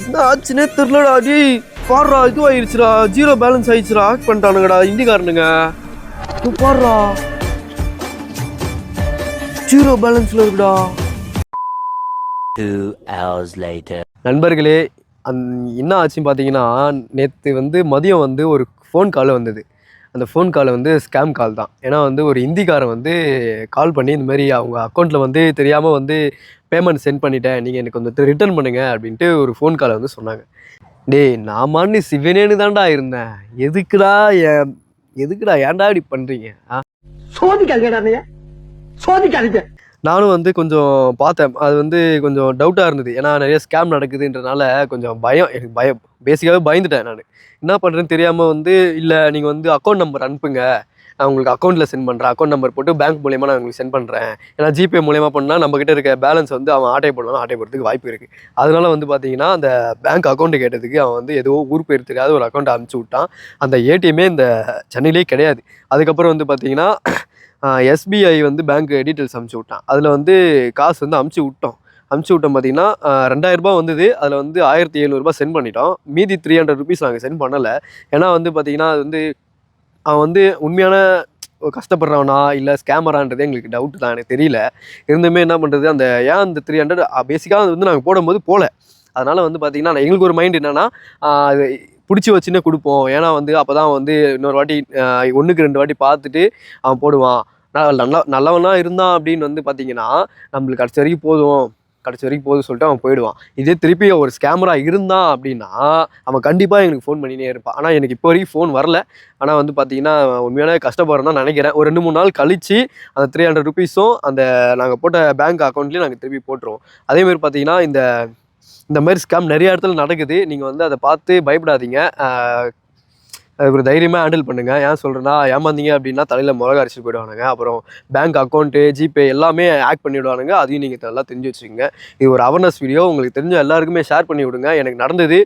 என்ன ஆச்சுன்னே தெரிலடா. டேய் பாடுறா, இது ஆயிடுச்சுடா, 0 பேலன்ஸ் ஆயிடுச்சுடா. ஆக்ட் பண்ணிட்டானுங்கடா இந்திக்காரனுங்க. இது பாடுறா, 0 பேலன்ஸ்ல இருக்குடா. 2 hours later. நண்பர்களே, என்ன ஆச்சுன்னு பார்த்தீங்கன்னா, நேற்று மதியம் ஒரு ஃபோன் கால் வந்தது. அந்த ஃபோன் கால் ஸ்கேம் கால் தான். ஏன்னா ஒரு இந்திக்காரன் கால் பண்ணி இந்த மாதிரி அவங்க அக்கௌண்ட்டில் தெரியாமல் பேமெண்ட் சென்ட் பண்ணிட்டேன், நீங்கள் எனக்கு கொஞ்சம் ரிட்டர்ன் பண்ணுங்க அப்படின்ட்டு ஒரு ஃபோன் காலை சொன்னாங்க. டேய் நான் சிவனேன்னு தான்டா இருந்தேன். எதுக்குடா ஏன்டா இப்படி பண்ணுறீங்க? சோதிக்காதீங்க. நானும் கொஞ்சம் பார்த்தேன். அது கொஞ்சம் டவுட்டாக இருந்தது. ஏன்னா நிறைய ஸ்கேம் நடக்குதுன்றனால கொஞ்சம் எனக்கு பயம். பேசிக்காகவே பயந்துட்டேன் நான். என்ன பண்ணுறேன்னு தெரியாமல் இல்லை நீங்கள் அக்கௌண்ட் நம்பர் அனுப்புங்க, நான் உங்களுக்கு அக்கௌண்ட்டில் சென்ட் பண்ணுறேன், அக்கௌண்ட் நம்பர் போட்டு பேங்க் மூலியமாக நான் உங்களுக்கு சென்ட் பண்ணுறேன். ஏன்னா ஜிபே மூலியமாக பண்ணால் நம்மக்கிட்ட இருக்க பேலன்ஸ் அவன் ஆட்டை போடலாம், ஆட்டை போடுறதுக்கு வாய்ப்பு இருக்குது. அதனால பார்த்தீங்கன்னா அந்த பேங்க் அக்கௌண்ட்டு கேட்டதுக்கு அவன் ஏதோ ஊர் பேர் தெரியாத ஒரு அக்கௌண்ட்டை அனுப்பிச்சி விட்டான். அந்த ஏடிஎம்மே இந்த சென்னையிலே கிடையாது. அதுக்கப்புறம் பார்த்தீங்கன்னா எஸ்பிஐ பேங்க் டீட்டெயில்ஸ் அனுப்பிச்சி விட்டான். அதில் காசு அனுப்பிச்சி விட்டோம். பார்த்தீங்கன்னா 2000 ரூபா வந்தது. அதில் 1700 ரூபா சென்ட் பண்ணிட்டோம். மீதி 300 ருபீஸ் நாங்கள் சென்ட் பண்ணலை. ஏன்னா பார்த்தீங்கன்னா அது அவன் உண்மையான கஷ்டப்படுறவனா இல்லை ஸ்கேமரான்றது எங்களுக்கு டவுட் தான், எனக்கு தெரியல. இருந்துமே என்ன பண்ணுறது, அந்த 300 பேசிக்காக நாங்கள் போடும்போது போகல. அதனால் பார்த்தீங்கன்னா எங்களுக்கு ஒரு மைண்ட் என்னென்னா, அது பிடிச்சி வச்சுன்னே கொடுப்போம். ஏன்னா அப்போ தான் இன்னொரு வாட்டி 1க்கு 2 வாட்டி பார்த்துட்டு அவன் போடுவான். நல்லவனாக இருந்தான் அப்படின்னு பார்த்தீங்கன்னா நம்மளுக்கு கடைசி வரைக்கும் போதும் சொல்லிட்டு அவன் போயிடுவான். இதே திருப்பி ஒரு ஸ்கேமராக இருந்தான் அப்படின்னா அவன் கண்டிப்பாக எங்களுக்கு ஃபோன் பண்ணினே இருப்பான். ஆனால் எனக்கு இப்போ வரைக்கும் ஃபோன் வரல. ஆனால் பார்த்தீங்கன்னா உண்மையான கஷ்டப்படுறேன் தான் நினைக்கிறேன். ஒரு 2-3 நாள் கழித்து அந்த 300 ருபீஸும் அந்த நாங்கள் போட்ட பேங்க் அக்கௌண்ட்லேயும் நாங்கள் திருப்பி போட்டுருவோம். அதேமாதிரி பார்த்தீங்கன்னா இந்த மாதிரி ஸ்கேம் நிறைய இடத்துல நடக்குது. நீங்கள் அதை பார்த்து பயப்படாதீங்க. ஒரு தைரியமாக ஹேண்டில் பண்ணுங்கள். ஏன் சொல்கிறேன்னா, ஏமாந்தீங்க அப்படின்னா தலையில் மிளகா அரைச்சிட்டு போயிடுவானுங்க. அப்புறம் பேங்க் அக்கௌண்ட்டு, ஜிபே எல்லாமே ஆக்ட் பண்ணிவிடுவானுங்க. அதையும் நீங்கள் நல்லா தெரிஞ்சு வச்சுக்கோங்க. இது ஒரு அவேர்னஸ் வீடியோ. உங்களுக்கு தெரிஞ்ச எல்லாருக்குமே ஷேர் பண்ணி விடுங்க. எனக்கு நடந்தது.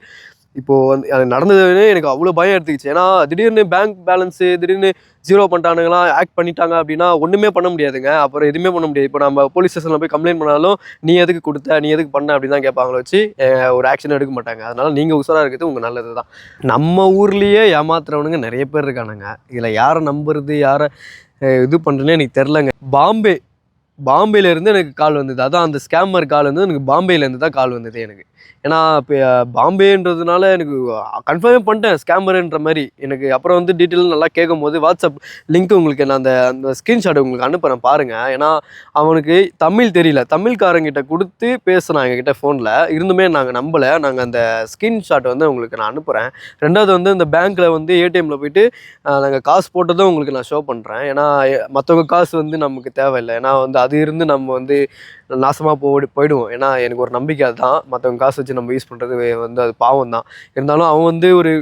இப்போது அது நடந்ததுன்னு எனக்கு அவ்வளோ பயம் எடுத்துக்கிச்சு. ஏன்னா திடீர்னு பேங்க் பேலன்ஸு திடீர்னு 0 பண்ணிட்டானுங்களாம், ஆக்ட் பண்ணிட்டாங்க அப்படின்னா ஒன்றுமே பண்ண முடியாதுங்க. அப்புறம் எதுவுமே பண்ண முடியாது. இப்போ நம்ம போலீஸ் ஸ்டேஷனில் போய் கம்ப்ளைண்ட் பண்ணாலும் நீ எதுக்கு கொடுத்த, நீ எதுக்கு பண்ண அப்படின்னு தான் கேட்பாங்களே வச்சு ஒரு ஆக்ஷன் எடுக்க மாட்டாங்க. அதனால் நீங்கள் உஷாராக இருக்கிறது உங்கள் நல்லது தான். நம்ம ஊர்லேயே ஏமாத்துறவனுங்க நிறைய பேர் இருக்கானுங்க. இதில் யாரை நம்புறது, யாரை இது பண்ணுறேன்னு எனக்கு தெரிலங்க. பாம்பேலேருந்து எனக்கு கால் வந்தது. அதான் அந்த ஸ்கேமர் கால் எனக்கு பாம்பேலேருந்து தான் கால் வந்தது எனக்கு. ஏன்னா இப்போ பாம்பேன்றதுனால எனக்கு கன்ஃபார்மே பண்ணிட்டேன் ஸ்கேமருன்ற மாதிரி. எனக்கு அப்புறம் டீட்டெயில் நல்லா கேட்கும் போது வாட்ஸ்அப் லிங்க் உங்களுக்கு நான் அந்த ஸ்க்ரீன்ஷாட் உங்களுக்கு அனுப்புகிறேன் பாருங்கள். ஏன்னா அவனுக்கு தமிழ் தெரியல, தமிழ்காரங்கிட்ட கொடுத்து பேசுனான் எங்ககிட்ட ஃபோனில். இருந்துமே நாங்கள் நம்பலை. நாங்கள் அந்த ஸ்க்ரீன்ஷாட் உங்களுக்கு நான் அனுப்புகிறேன். ரெண்டாவது இந்த பேங்க்கில் ஏடிஎம்மில் போயிட்டு நாங்கள் காசு போட்டதும் உங்களுக்கு நான் ஷோ பண்ணுறேன். ஏன்னா மற்றவங்க காசு நமக்கு தேவையில்லை. ஏன்னா அது இருந்து நம்ம நாசமாக போயிடுவோம். ஏன்னா எனக்கு ஒரு நம்பிக்கை அதுதான். மற்றவங்க காசு வச்சு நம்ம யூஸ் பண்ணுறது அது பாவம் தான். இருந்தாலும் அவன் ஒரு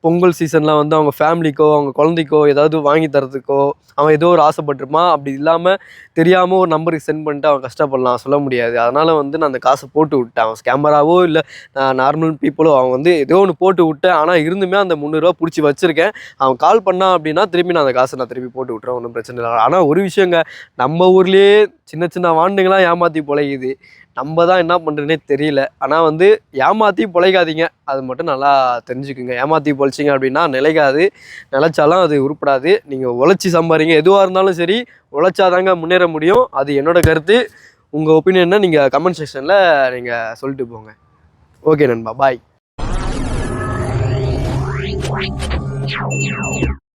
பொங்கல் சீசனில் அவங்க ஃபேமிலிக்கோ அவங்க குழந்தைக்கோ ஏதாவது வாங்கி தரதுக்கோ அவன் ஏதோ ஒரு ஆசைப்பட்டிருப்பான். அப்படி இல்லாமல் தெரியாமல் ஒரு நம்பருக்கு சென்ட் பண்ணிட்டு அவன் கஷ்டப்படலாம், சொல்ல முடியாது. அதனால் நான் அந்த காசை போட்டு விட்டேன். அவன் ஸ்கேமராவோ இல்லை நார்மல் பீப்புளோ அவன் ஏதோ ஒன்று போட்டு விட்டேன். ஆனால் இருந்துமே அந்த 300 ரூபா பிடிச்சி வச்சுருக்கேன். அவன் கால் பண்ணான் அப்படின்னா திருப்பி நான் அந்த காசை திருப்பி போட்டு விட்டுறேன், ஒன்றும் பிரச்சனை இல்லை. ஆனால் ஒரு விஷயங்க, நம்ம ஊர்லேயே சின்ன வாண்டுங்களாம் ஏமாற்றி பொழைக்குது. நம்ம தான் என்ன பண்ணுறதுனே தெரியல. ஆனால் ஏமாற்றி பொழைக்காதீங்க, அது மட்டும் நல்லா தெரிஞ்சுக்குங்க. ஏமாற்றி பொழைச்சிங்க அப்படின்னா நிலைக்காது, நிலைச்சாலும் அது உருப்படாது. நீங்கள் உழைச்சி சம்பாதிங்க, எதுவாக இருந்தாலும் சரி உழைச்சாதாங்க முன்னேற முடியும். அது என்னோட கருத்து. உங்கள் ஒப்பீனியனை நீங்கள் கமெண்ட் செக்ஷனில் நீங்கள் சொல்லிட்டு போங்க. ஓகே நண்பா, பாய்.